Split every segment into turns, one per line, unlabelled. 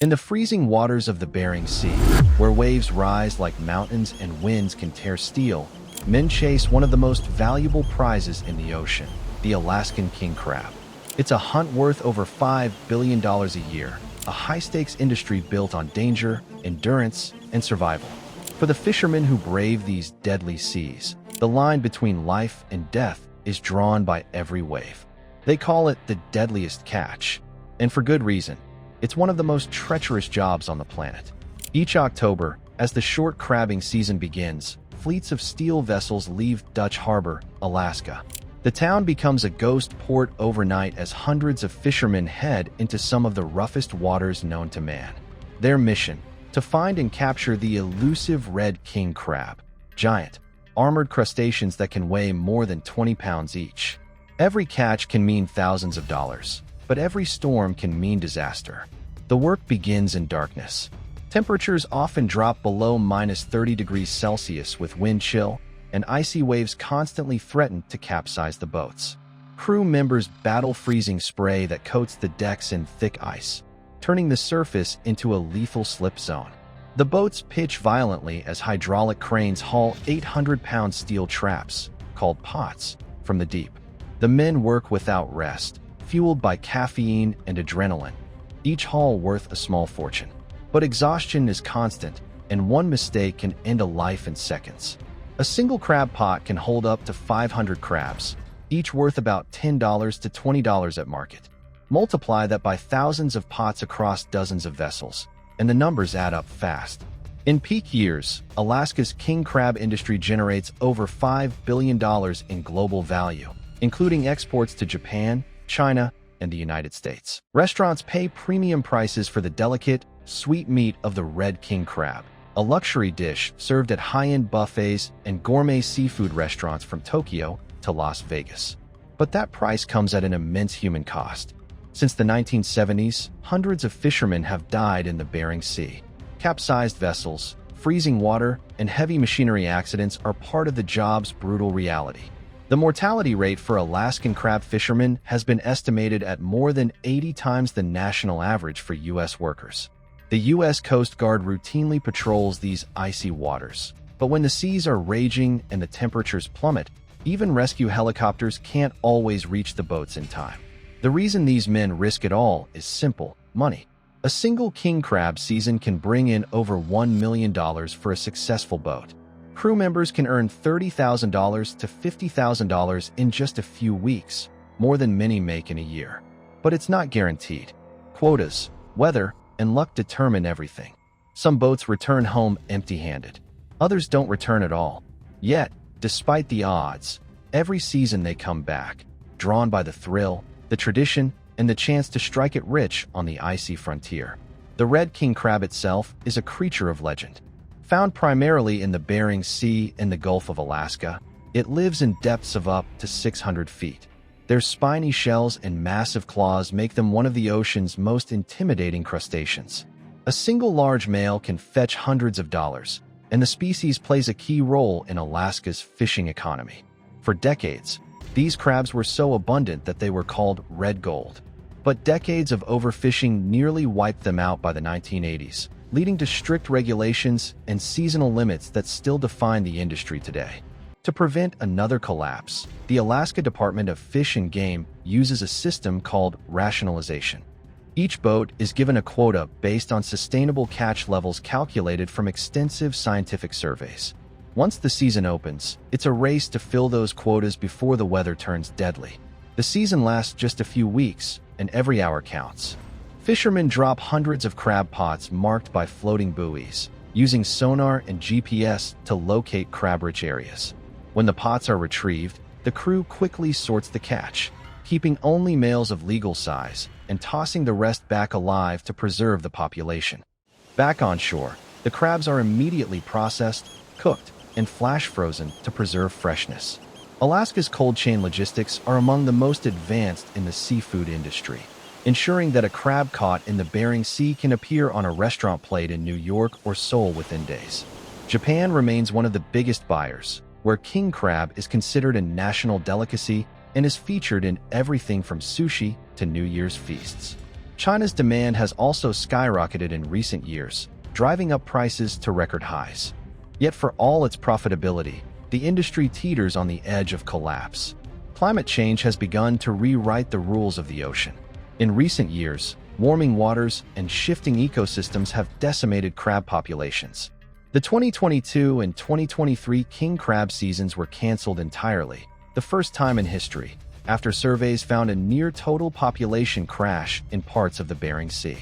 In the freezing waters of the Bering Sea, where waves rise like mountains and winds can tear steel, men chase one of the most valuable prizes in the ocean, the Alaskan king crab. It's a hunt worth over $5 billion a year, a high-stakes industry built on danger, endurance, and survival. For the fishermen who brave these deadly seas, the line between life and death is drawn by every wave. They call it the deadliest catch, and for good reason. It's one of the most treacherous jobs on the planet. Each October, as the short crabbing season begins, fleets of steel vessels leave Dutch Harbor, Alaska. The town becomes a ghost port overnight as hundreds of fishermen head into some of the roughest waters known to man. Their mission: to find and capture the elusive red king crab, giant, armored crustaceans that can weigh more than 20 pounds each. Every catch can mean thousands of dollars, but every storm can mean disaster. The work begins in darkness. Temperatures often drop below -30 degrees Celsius with wind chill, and icy waves constantly threaten to capsize the boats. Crew members battle freezing spray that coats the decks in thick ice, turning the surface into a lethal slip zone. The boats pitch violently as hydraulic cranes haul 800-pound steel traps, called pots, from the deep. The men work without rest, fueled by caffeine and adrenaline, each haul worth a small fortune. But exhaustion is constant, and one mistake can end a life in seconds. A single crab pot can hold up to 500 crabs, each worth about $10 to $20 at market. Multiply that by thousands of pots across dozens of vessels, and the numbers add up fast. In peak years, Alaska's king crab industry generates over $5 billion in global value, including exports to Japan, China, and the United States. Restaurants pay premium prices for the delicate, sweet meat of the red king crab, a luxury dish served at high-end buffets and gourmet seafood restaurants from Tokyo to Las Vegas. But that price comes at an immense human cost. Since the 1970s, hundreds of fishermen have died in the Bering Sea. Capsized vessels, freezing water, and heavy machinery accidents are part of the job's brutal reality. The mortality rate for Alaskan crab fishermen has been estimated at more than 80 times the national average for U.S. workers. The U.S. Coast Guard routinely patrols these icy waters, but when the seas are raging and the temperatures plummet, even rescue helicopters can't always reach the boats in time. The reason these men risk it all is simple: money. A single king crab season can bring in over $1 million for a successful boat. Crew members can earn $30,000 to $50,000 in just a few weeks, more than many make in a year. But it's not guaranteed. Quotas, weather, and luck determine everything. Some boats return home empty-handed. Others don't return at all. Yet, despite the odds, every season they come back, drawn by the thrill, the tradition, and the chance to strike it rich on the icy frontier. The red king crab itself is a creature of legend. Found primarily in the Bering Sea and the Gulf of Alaska, it lives in depths of up to 600 feet. Their spiny shells and massive claws make them one of the ocean's most intimidating crustaceans. A single large male can fetch hundreds of dollars, and the species plays a key role in Alaska's fishing economy. For decades, these crabs were so abundant that they were called red gold. But decades of overfishing nearly wiped them out by the 1980s, leading to strict regulations and seasonal limits that still define the industry today. To prevent another collapse, the Alaska Department of Fish and Game uses a system called rationalization. Each boat is given a quota based on sustainable catch levels calculated from extensive scientific surveys. Once the season opens, it's a race to fill those quotas before the weather turns deadly. The season lasts just a few weeks, and every hour counts. Fishermen drop hundreds of crab pots marked by floating buoys, using sonar and GPS to locate crab-rich areas. When the pots are retrieved, the crew quickly sorts the catch, keeping only males of legal size and tossing the rest back alive to preserve the population. Back on shore, the crabs are immediately processed, cooked, and flash frozen to preserve freshness. Alaska's cold chain logistics are among the most advanced in the seafood industry, ensuring that a crab caught in the Bering Sea can appear on a restaurant plate in New York or Seoul within days. Japan remains one of the biggest buyers, where king crab is considered a national delicacy and is featured in everything from sushi to New Year's feasts. China's demand has also skyrocketed in recent years, driving up prices to record highs. Yet for all its profitability, the industry teeters on the edge of collapse. Climate change has begun to rewrite the rules of the ocean. In recent years, warming waters and shifting ecosystems have decimated crab populations. The 2022 and 2023 king crab seasons were canceled entirely, the first time in history, after surveys found a near-total population crash in parts of the Bering Sea.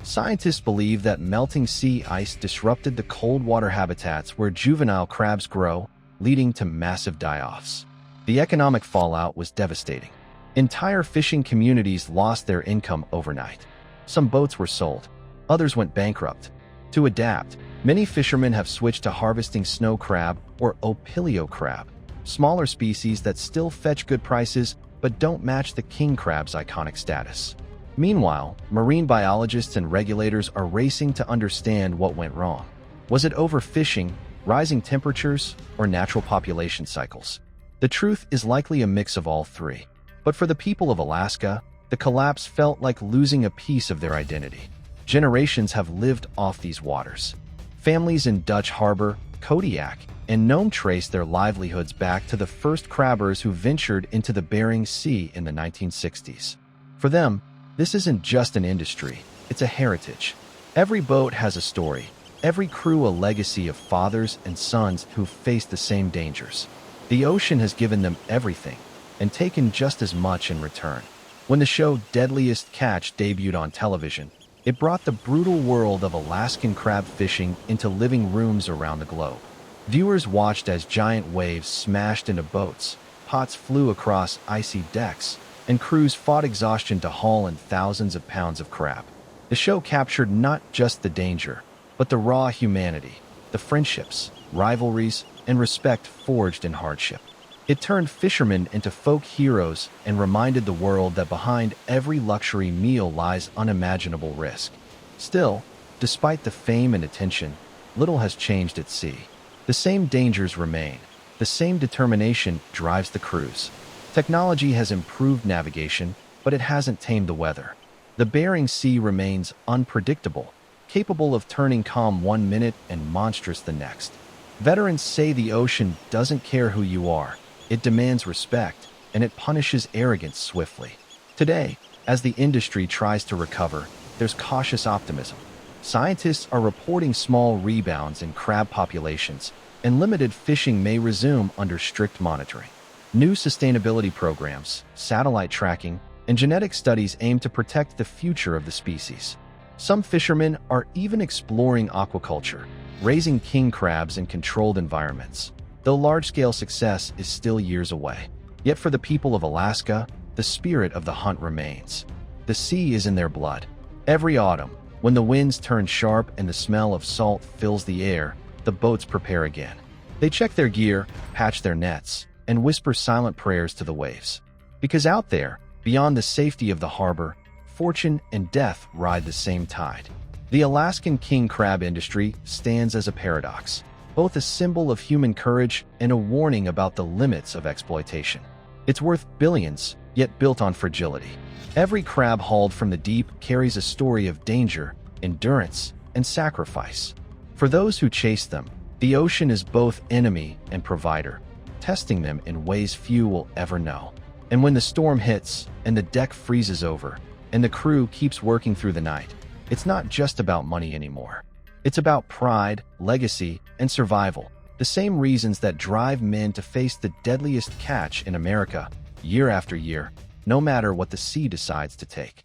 Scientists believe that melting sea ice disrupted the cold water habitats where juvenile crabs grow, leading to massive die-offs. The economic fallout was devastating. Entire fishing communities lost their income overnight. Some boats were sold, others went bankrupt. To adapt, many fishermen have switched to harvesting snow crab or opilio crab, smaller species that still fetch good prices but don't match the king crab's iconic status. Meanwhile, marine biologists and regulators are racing to understand what went wrong. Was it overfishing, rising temperatures, or natural population cycles? The truth is likely a mix of all three. But for the people of Alaska, the collapse felt like losing a piece of their identity. Generations have lived off these waters. Families in Dutch Harbor, Kodiak, and Nome trace their livelihoods back to the first crabbers who ventured into the Bering Sea in the 1960s. For them, this isn't just an industry, it's a heritage. Every boat has a story, every crew a legacy of fathers and sons who've faced the same dangers. The ocean has given them everything, and taken just as much in return. When the show Deadliest Catch debuted on television, it brought the brutal world of Alaskan crab fishing into living rooms around the globe. Viewers watched as giant waves smashed into boats, pots flew across icy decks, and crews fought exhaustion to haul in thousands of pounds of crab. The show captured not just the danger, but the raw humanity, the friendships, rivalries, and respect forged in hardship. It turned fishermen into folk heroes and reminded the world that behind every luxury meal lies unimaginable risk. Still, despite the fame and attention, little has changed at sea. The same dangers remain. The same determination drives the crews. Technology has improved navigation, but it hasn't tamed the weather. The Bering Sea remains unpredictable, capable of turning calm one minute and monstrous the next. Veterans say the ocean doesn't care who you are. It demands respect, and it punishes arrogance swiftly. Today, as the industry tries to recover, there's cautious optimism. Scientists are reporting small rebounds in crab populations, and limited fishing may resume under strict monitoring. New sustainability programs, satellite tracking, and genetic studies aim to protect the future of the species. Some fishermen are even exploring aquaculture, raising king crabs in controlled environments, though large-scale success is still years away. Yet for the people of Alaska, the spirit of the hunt remains. The sea is in their blood. Every autumn, when the winds turn sharp and the smell of salt fills the air, the boats prepare again. They check their gear, patch their nets, and whisper silent prayers to the waves. Because out there, beyond the safety of the harbor, fortune and death ride the same tide. The Alaskan king crab industry stands as a paradox, both a symbol of human courage and a warning about the limits of exploitation. It's worth billions, yet built on fragility. Every crab hauled from the deep carries a story of danger, endurance, and sacrifice. For those who chase them, the ocean is both enemy and provider, testing them in ways few will ever know. And when the storm hits, and the deck freezes over, and the crew keeps working through the night, it's not just about money anymore. It's about pride, legacy, and survival, the same reasons that drive men to face the deadliest catch in America, year after year, no matter what the sea decides to take.